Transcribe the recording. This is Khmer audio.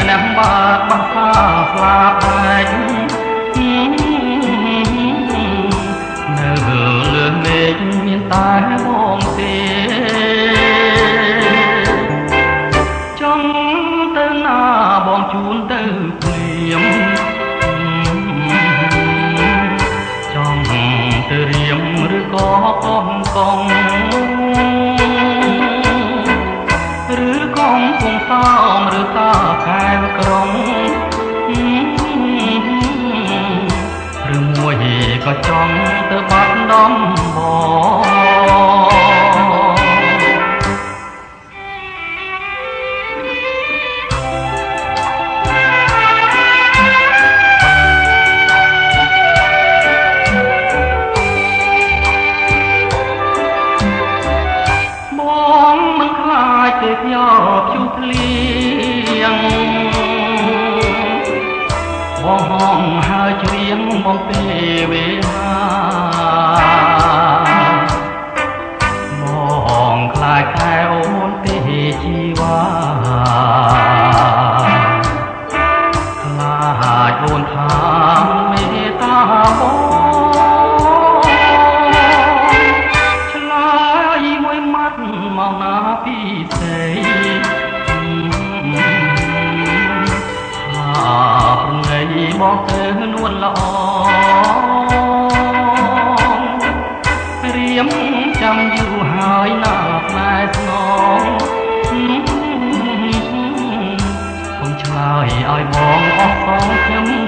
អ្នកបាក់បាក់សាស្លាប់ឯងនៅលើមេឃមានតែបងទេចង់ទៅណាបងជូនទៅព្រាមចង់ទៅរៀមឬក៏កូនកងឬកំពុងសោមឬតាកែវក្រុងឬមួយក៏ចង់ទៅបាត់ដំបងទេពយោភ្ជុះភ្លៀងបងហងហើយច្រៀងបំពេវេហាបងខ្លាចតែអូនទេជីវ៉ាខ្លាចអូនថាមេត្តាបងឆ្លើយមួយម៉ាត់មកណាពីសេបងទៅនួនល្អរៀមចាំយូរហើយណាផ្លែស្នងខ្ញុំឆ្លើយឲ្យបងអស់ផងខ្ញុំ